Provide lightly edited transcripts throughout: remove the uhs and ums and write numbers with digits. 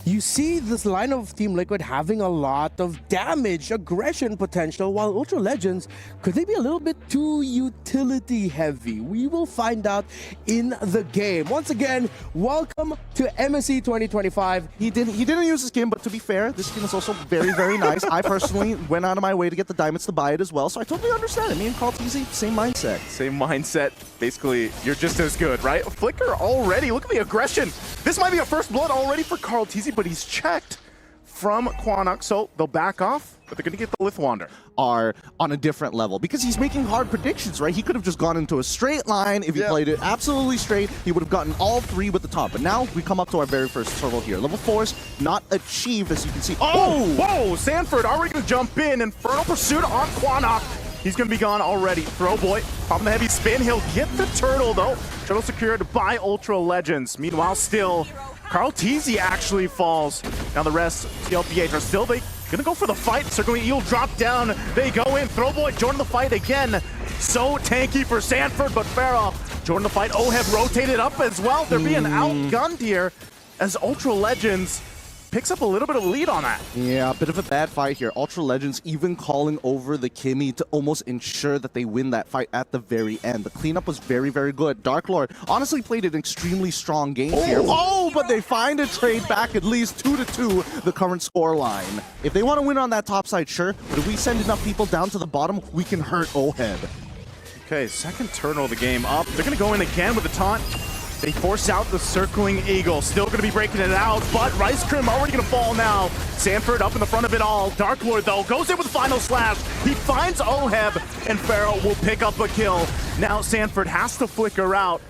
you see this line of Team Liquid having a lot of damage, aggression potential, while Ultra Legends, could they be a little bit too utility heavy? We will find out in the game. Once again, welcome to MSC 2025. He didn't use his skin, but to be fair, this skin is also very, very nice. I personally went out of my way to get the diamonds to buy it as well, so I totally understand it. Me and coveted, same mindset. Same mindset. Basically, you're just as good, right? Flicker already. Look at the aggression. This might be a first blood already for coveted, but he's checked from Quanok, so they'll back off, but they're going to get the Lithwander. Are on a different level because he's making hard predictions, right? He could have just gone into a straight line. If he played it absolutely straight, he would have gotten all three with the top. But now we come up to our very first turtle here. Level 4 is not achieved, as you can see. Oh! Whoa! Sanford already going to jump in. Infernal Pursuit on Quanok. He's going to be gone already. Throwboy, popping the heavy spin. He'll get the turtle, though. Turtle secured by Ultra Legends. Meanwhile, still, coveted actually falls. Now the rest, CLPH, are still gonna go for the fight. Circling Eel drop down. They go in. Throwboy joining the fight again. So tanky for Sanford, but Farrell joining the fight. Oheb rotated up as well. They're being outgunned here as Ultra Legends picks up a little bit of lead on that. Yeah, a bit of a bad fight here. Ultra Legends even calling over the Kimmy to almost ensure that they win that fight at the very end. The cleanup was very, very good. Dark Lord honestly played an extremely strong game here. Oh, but they find a trade back at least 2-2, the current score line. If they want to win on that top side, sure, but if we send enough people down to the bottom, we can hurt Oheb. Okay, second turtle of the game up. They're going to go in again with the taunt. They force out the circling eagle. Still going to be breaking it out, but Rice Crim already going to fall now. Sanford up in the front of it all. Dark Lord, though, goes in with the final slash. He finds Oheb, and Farrell will pick up a kill. Now Sanford has to flicker out.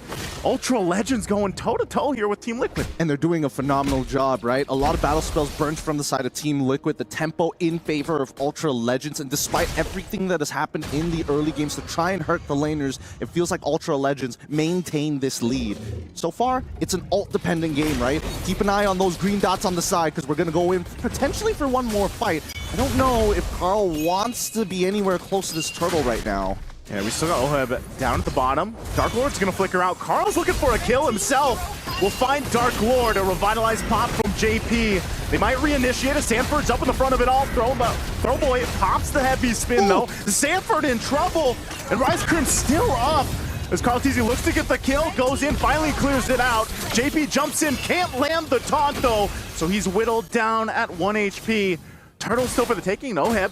Ultra Legends going toe-to-toe here with Team Liquid. And they're doing a phenomenal job, right? A lot of battle spells burned from the side of Team Liquid. The tempo in favor of Ultra Legends. And despite everything that has happened in the early games to try and hurt the laners, it feels like Ultra Legends maintain this lead. So far, it's an ult-dependent game, right? Keep an eye on those green dots on the side because we're going to go in potentially for one more fight. I don't know if Carl wants to be anywhere close to this turtle right now. Yeah, we still got Oheb down at the bottom. Dark Lord's gonna flicker out. Carl's looking for a kill himself. We'll find Dark Lord, a revitalized pop from JP. They might reinitiate it. Sanford's up in the front of it all. Throwboy pops the heavy spin, though. Sanford in trouble, and Rice Crim still up. As coveted looks to get the kill, goes in, finally clears it out. JP jumps in, can't land the taunt, though, so he's whittled down at 1 HP. Turtle still for the taking, Oheb.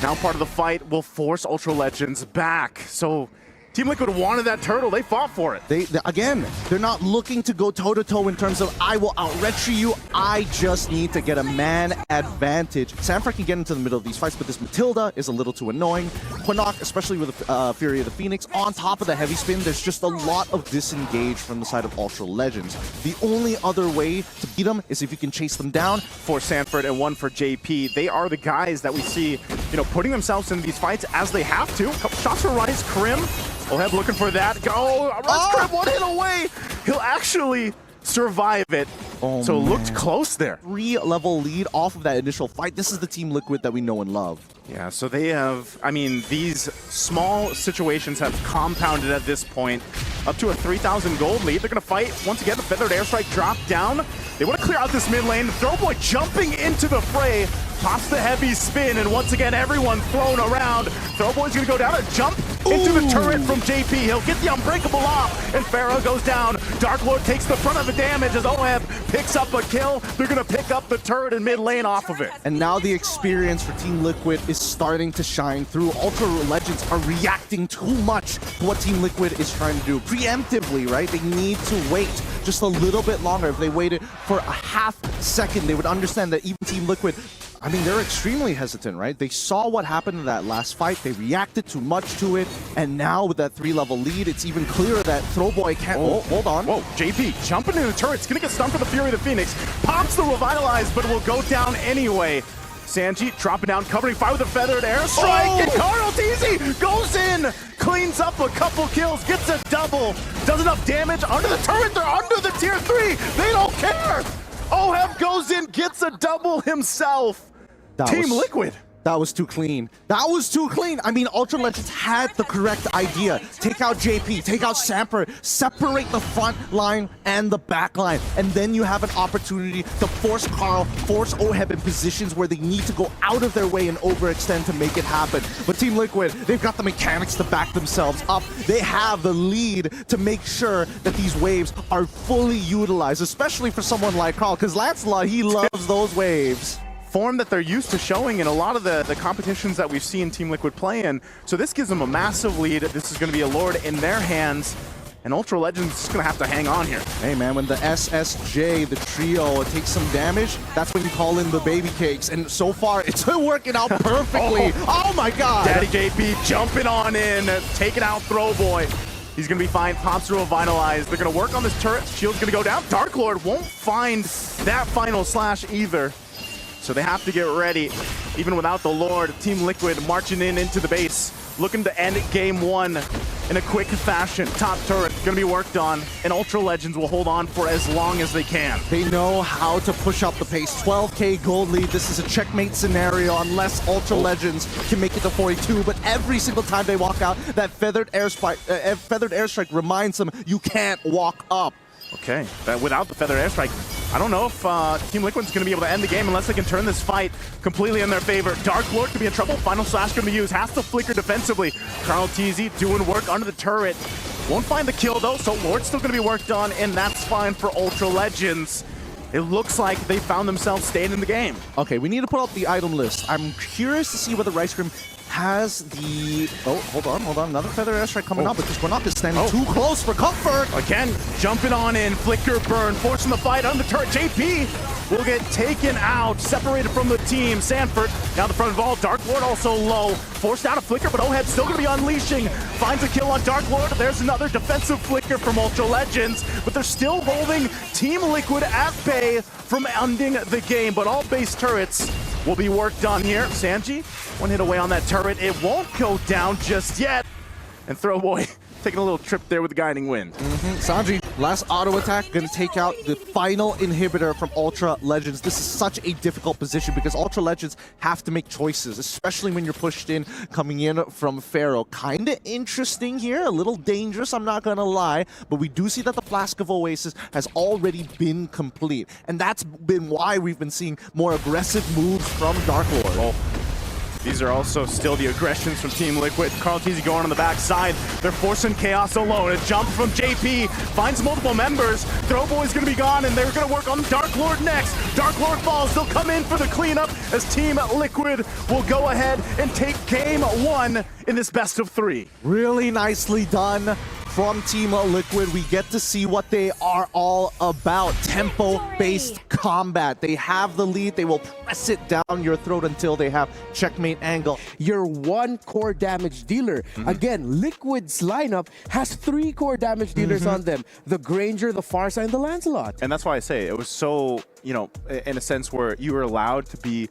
Now part of the fight will force Ultra Legends back. So Team Liquid wanted that turtle. They fought for it. Again, they're not looking to go toe-to-toe in terms of, I will out-retry you. I just need to get a man advantage. Sanford can get into the middle of these fights, but this Matilda is a little too annoying. Quinnock, especially with the Fury of the Phoenix, on top of the heavy spin, there's just a lot of disengage from the side of Ultra Legends. The only other way to beat them is if you can chase them down. For Sanford and one for JP. They are the guys that we see, putting themselves in these fights as they have to. Couple shots for Rice Crim. Oheb looking for that. Go! Rice Crim 1 hit away! He'll actually survive it. Oh, so it looked close there. 3-level lead off of that initial fight. This is the Team Liquid that we know and love. Yeah, so they have, these small situations have compounded at this point. Up to a 3,000 gold lead. They're going to fight. Once again, the Feathered Airstrike drop down. They want to clear out this mid lane. Throwboy jumping into the fray. Pops the heavy spin, and once again, everyone thrown around. Throwboy's going to go down and jump into the turret from JP. He'll get the Unbreakable off, and Pharaoh goes down. Dark Lord takes the front of the damage as Oheb picks up a kill. They're going to pick up the turret in mid lane off of it. And now the experience for Team Liquid is starting to shine through. Ultra Legends are reacting too much to what Team Liquid is trying to do. Preemptively, right? They need to wait just a little bit longer. If they waited for a half second, they would understand that even Team Liquid, they're extremely hesitant, right? They saw what happened in that last fight. They reacted too much to it. And now with that 3-level lead, it's even clearer that Throwboy can't... Oh, hold on. Whoa, JP jumping into the turret. It's going to get stunned for the Fury of the Phoenix. Pops the Revitalize, but it will go down anyway. Sanji dropping down, covering fire with a Feathered Airstrike. And coveted goes in, cleans up a couple kills, gets a double. Does enough damage under the turret. They're under the tier 3. They don't care. Oheb goes in, gets a double himself. Team Liquid. That was too clean. That was too clean. I mean, Ultra Legends had the correct idea. Take out JP, take out Samper, separate the front line and the back line, and then you have an opportunity to force Carl, force OHEB in positions where they need to go out of their way and overextend to make it happen. But Team Liquid, they've got the mechanics to back themselves up. They have the lead to make sure that these waves are fully utilized, especially for someone like Carl, because Lancelot, he loves those waves. Form that they're used to showing in a lot of the competitions that we've seen Team Liquid play in. So this gives them a massive lead. This is going to be a Lord in their hands. And Ultra Legends is going to have to hang on here. Hey man, when the SSJ, the trio, takes some damage, that's when you call in the baby cakes. And so far, it's working out perfectly. Oh my god! Daddy JP jumping on in, taking out Throwboy. He's going to be fine. Pops are revitalized. They're going to work on this turret. Shield's going to go down. Dark Lord won't find that final slash either. So they have to get ready. Even without the Lord, Team Liquid marching into the base, looking to end game one in a quick fashion. Top turret going to be worked on, and Ultra Legends will hold on for as long as they can. They know how to push up the pace. 12k gold lead. This is a checkmate scenario unless Ultra Legends can make it to 42. But every single time they walk out, that feathered airstrike reminds them you can't walk up. Okay, without the feather airstrike, I don't know if Team Liquid's going to be able to end the game unless they can turn this fight completely in their favor. Dark Lord could be in trouble. Final Slash going to be used. Has to flicker defensively. Carl TZ doing work under the turret. Won't find the kill though, so Lord's still going to be worked on, and that's fine for Ultra Legends. It looks like they found themselves staying in the game. Okay, we need to put up the item list. I'm curious to see whether Rice Cream has the... Oh, hold on. Another feather airstrike coming up, because Granok is standing too close for comfort. Again, jumping on in, flicker burn, forcing the fight on the turret. JP will get taken out, separated from the team. Sanford down the front of all. Dark Lord also low, forced out a flicker, but OHEB still going to be unleashing. Finds a kill on Dark Lord. There's another defensive flicker from Ultra Legends, but they're still holding Team Liquid at bay from ending the game. But all base turrets will be worked on here. Sanji, one hit away on that turret. It won't go down just yet. And Throwboy taking a little trip there with the guiding wind. Sanji, last auto attack, gonna take out the final inhibitor from Ultra Legends. This is such a difficult position because Ultra Legends have to make choices, especially when you're pushed in, coming in from Pharaoh. Kinda interesting here, a little dangerous, I'm not gonna lie, but we do see that the Flask of Oasis has already been complete. And that's been why we've been seeing more aggressive moves from Dark Lord. Oh. These are also still the aggressions from Team Liquid. Carl TZ going on the backside. They're forcing Chaos alone. A jump from JP. Finds multiple members. Throwboy's going to be gone, and they're going to work on Dark Lord next. Dark Lord falls. They'll come in for the cleanup as Team Liquid will go ahead and take game one in this best of three. Really nicely done from Team Liquid. We get to see what they are all about. Tempo-based combat. They have the lead. They will press it down your throat until they have checkmate angle. Your one core damage dealer. Again, Liquid's lineup has 3 core damage dealers on them. The Granger, the Farsight, and the Lancelot. And that's why I say it was so, you know, in a sense where you were allowed to be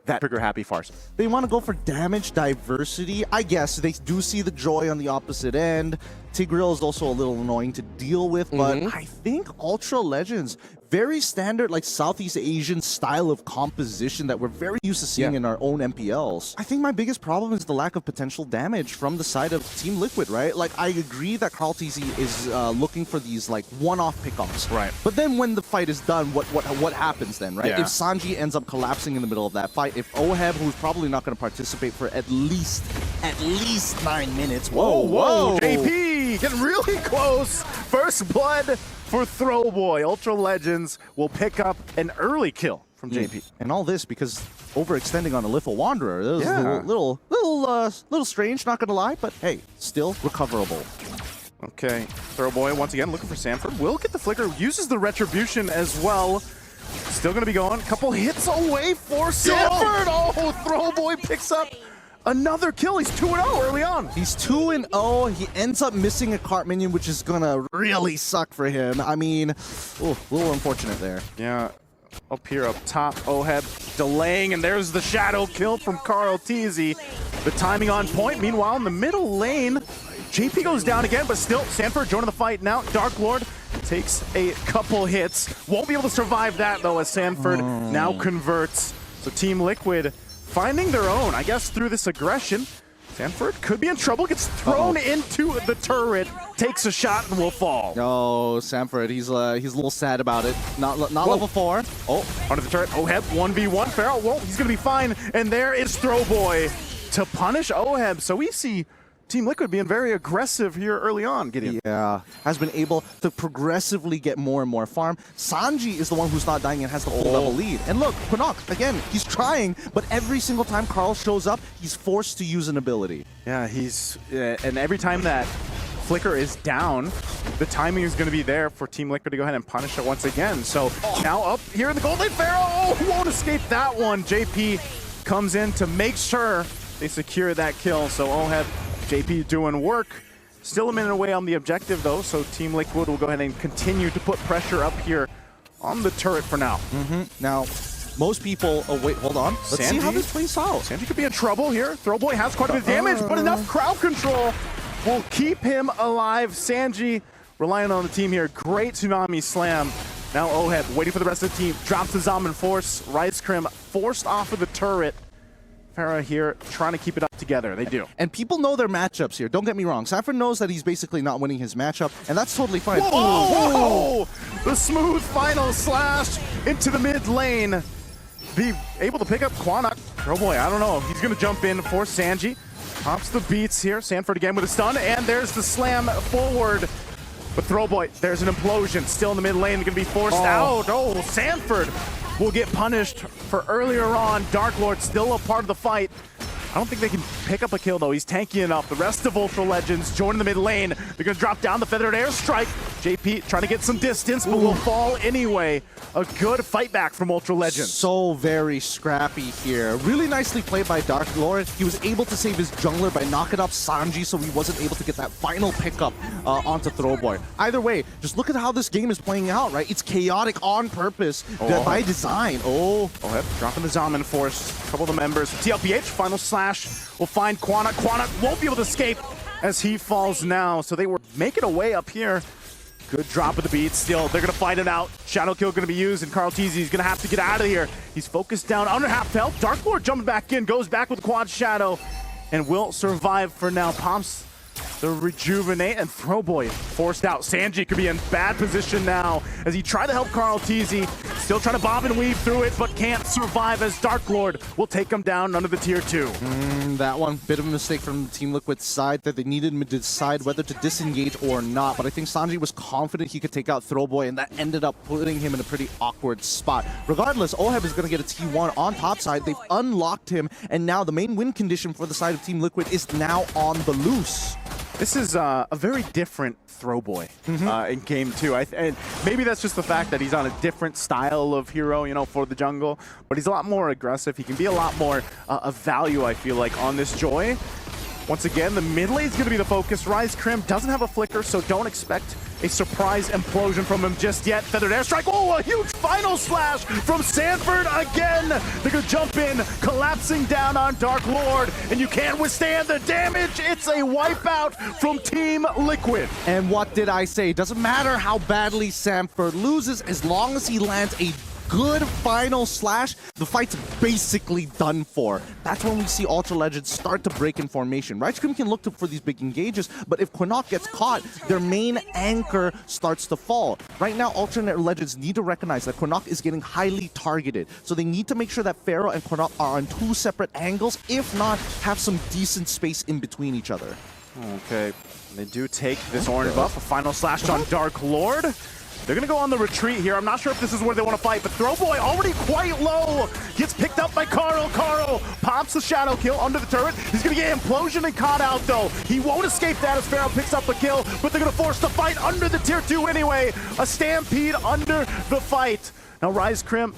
that trigger-happy Farsight. They want to go for damage diversity. I guess they do see the joy on the opposite end. Tigreal is also a little annoying to deal with, but I think Ultra Legends, very standard like Southeast Asian style of composition that we're very used to seeing in our own MPLs. I think my biggest problem is the lack of potential damage from the side of Team Liquid, right? Like, I agree that Carl TZ is looking for these like one-off pickups. Right. But then when the fight is done, what happens then, right? Yeah. If Sanji ends up collapsing in the middle of that fight, if OHEB, who's probably not going to participate for at least 9 minutes. Whoa. JP getting really close. First blood for Throwboy. Ultra Legends will pick up an early kill from JP. And all this because overextending on a Little Wanderer. That was a little strange, not going to lie, but hey, still recoverable. Okay, Throwboy once again looking for Sanford. Will get the flicker, uses the retribution as well. Still going to be going. Couple hits away for Sanford. Oh, Throwboy picks up another kill. He's 2-0 early on. He's 2-0. He ends up missing a cart minion, which is gonna really suck for him. I mean, a little unfortunate there. Yeah, up here up top, OHEB delaying, and there's the shadow kill from Carl TZ. The timing on point. Meanwhile, in the middle lane, JP goes down again, but still, Sanford joining the fight now. Dark Lord takes a couple hits. Won't be able to survive that, though, as Sanford now converts. So Team Liquid finding their own, I guess, through this aggression. Sanford could be in trouble, gets thrown into the turret, takes a shot and will fall. Oh, Sanford, he's a little sad about it. Not level 4. Oh, under the turret, Oheb, 1v1, Pharaoh, well, he's gonna be fine. And there is Throwboy to punish Oheb. So we see Team Liquid being very aggressive here early on, Gideon. Yeah, has been able to progressively get more and more farm. Sanji is the one who's not dying and has the full level lead. And look, Quinnox, again, he's trying, but every single time Carl shows up, he's forced to use an ability. Yeah, he's, and every time that Flicker is down, the timing is going to be there for Team Liquid to go ahead and punish it once again. So now up here in the gold lane, Pharaoh won't escape that one. JP comes in to make sure they secure that kill. So Oheb, JP doing work. Still a minute away on the objective though, so Team Liquid will go ahead and continue to put pressure up here on the turret for now. Now, most people, oh wait, hold on. Let's see how this plays out. Sanji could be in trouble here. Throwboy has quite a bit of damage, but enough crowd control will keep him alive. Sanji relying on the team here. Great Tsunami Slam. Now Oheb waiting for the rest of the team. Drops the Zaman Force. Rice Crim forced off of the turret. Farah here trying to keep it up together. They do. And people know their matchups here. Don't get me wrong. Sanford knows that he's basically not winning his matchup, and that's totally fine. Whoa! The smooth final slash into the mid lane. Be able to pick up Quanok. Oh boy, I don't know. He's going to jump in for Sanji. Pops the beats here. Sanford again with a stun, and there's the slam forward. But Throwboy, there's an implosion. Still in the mid lane, going to be forced out. Oh, Sanford will get punished for earlier on. Dark Lord still a part of the fight. I don't think they can pick up a kill though. He's tanky enough. The rest of Ultra Legends joining the mid lane. They're gonna drop down the feathered airstrike. JP trying to get some distance, but will fall anyway. A good fight back from Ultra Legends. So very scrappy here. Really nicely played by Dark Lord. He was able to save his jungler by knocking up Sanji, so he wasn't able to get that final pickup onto Throwboy. Either way, just look at how this game is playing out, right? It's chaotic on purpose by design. Dropping the Zaman Force. A couple of the members. TLPH, final slash will find Quanok. Quanok won't be able to escape as he falls now. So they were making a way up here. Good drop of the beat. Still, they're going to fight it out. Shadow Kill going to be used, and Carl Teasy is going to have to get out of here. He's focused down under half health. Dark Lord jumping back in, goes back with Quad Shadow, and will survive for now. Pops the Rejuvenate, and Throwboy forced out. Sanji could be in bad position now as he tried to help Carl Teasy. Still trying to bob and weave through it, but can't survive as Dark Lord will take him down under the tier 2. That one, bit of a mistake from Team Liquid's side that they needed him to decide whether to disengage or not. But I think Sanji was confident he could take out Throwboy, and that ended up putting him in a pretty awkward spot. Regardless, Oheb is going to get a T1 on top side. They've unlocked him, and now the main win condition for the side of Team Liquid is now on the loose. This is a very different Throwboy in game 2. And maybe that's just the fact that he's on a different style of hero, you know, for the jungle. But he's a lot more aggressive. He can be a lot more of value, I feel like, on this Joy. Once again, the mid lane is going to be the focus. Rise Crim doesn't have a flicker, so don't expect a surprise implosion from him just yet. Feathered airstrike. Oh, a huge final slash from Sanford again. They're going to jump in, collapsing down on Dark Lord, and you can't withstand the damage. It's a wipeout from Team Liquid. And what did I say? Doesn't matter how badly Sanford loses, as long as he lands a good final slash, the fight's basically done for. That's when we see Ultra Legends start to break in formation. Right Scream can look for these big engages, but if Quinnox gets caught, their main anchor starts to fall. Right now, Ultra Legends need to recognize that Quinnox is getting highly targeted. So they need to make sure that Pharaoh and Quinnox are on 2 separate angles, if not, have some decent space in between each other. Okay, they do take this orange buff, a final slash on Dark Lord. They're going to go on the retreat here. I'm not sure if this is where they want to fight, but Throwboy already quite low. Gets picked up by Carl. Carl pops the Shadow Kill under the turret. He's going to get Implosion and caught out, though. He won't escape that as Pharaoh picks up the kill, but they're going to force the fight under the tier 2 anyway. A stampede under the fight. Now Rise Crim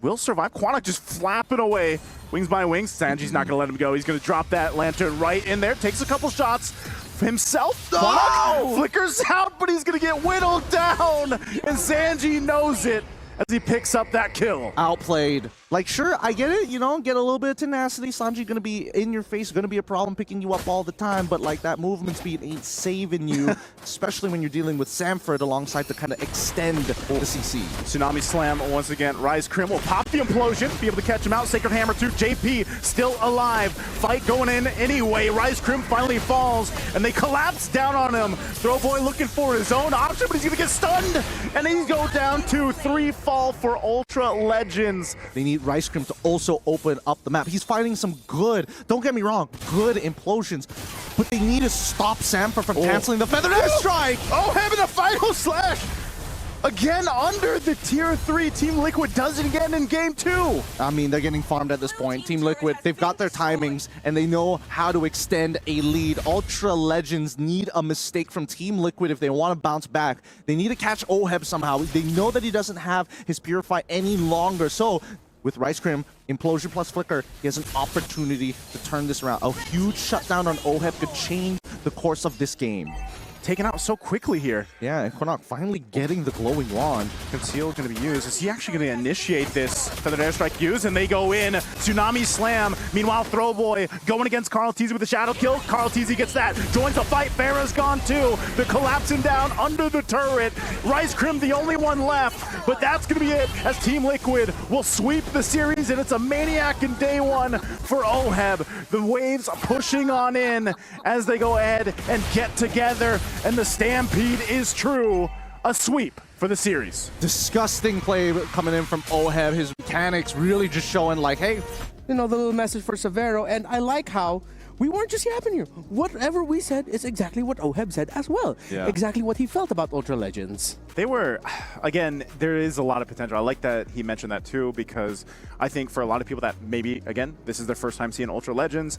will survive. Quanok just flapping away. Wings by wings. Sanji's not going to let him go. He's going to drop that lantern right in there. Takes a couple shots himself. Quanok flickers out, but he's going to get whittled down. And Sanji knows it as he picks up that kill. Outplayed. Like, sure, I get it, you know, get a little bit of tenacity. Sanji gonna be in your face, gonna be a problem picking you up all the time, but like that movement speed ain't saving you, especially when you're dealing with Sanford alongside to kind of extend the CC. Tsunami Slam once again. Rise Crim will pop the implosion, be able to catch him out. Sacred Hammer too. JP still alive. Fight going in anyway. Rise Crim finally falls, and they collapse down on him. Throwboy looking for his own option, but he's gonna get stunned, and he's go down to 3 fall for Ultra Legends. They need Rice Cream to also open up the map. He's finding some good, don't get me wrong, good implosions, but they need to stop Sanford from canceling the Feather Airstrike. Oh, having a final slash! Again, under the tier 3, Team Liquid does it again in game 2. I mean, they're getting farmed at this point. Team Liquid, they've got their timings, and they know how to extend a lead. Ultra Legends need a mistake from Team Liquid if they want to bounce back. They need to catch Oheb somehow. They know that he doesn't have his Purify any longer, so with Rice Cream, Implosion plus Flicker, he has an opportunity to turn this around. A huge shutdown on Oheb could change the course of this game. Taken out so quickly here. Yeah, and Kornok finally getting the glowing wand. Conceal going to be used. Is he actually going to initiate this Feathered Airstrike use? And they go in. Tsunami Slam. Meanwhile, Throwboy going against Carl Teasy with a Shadow Kill. Carl Teasy gets that. Joins the fight. Farah's gone too. They're collapsing down under the turret. Rice Crim the only one left. But that's going to be it as Team Liquid will sweep the series. And it's a Maniac in day 1 for Oheb. The waves pushing on in as they go ahead and get together. And the stampede is true. A sweep for the series. Disgusting play coming in from Oheb. His mechanics really just showing like, hey, You know, the little message for Severo, and I like how we weren't just yapping here. Whatever we said is exactly what Oheb said as well. Yeah. Exactly what he felt about Ultra Legends. They were, again, there is a lot of potential. I like that he mentioned that too, because I think for a lot of people that maybe, again, this is their first time seeing Ultra Legends,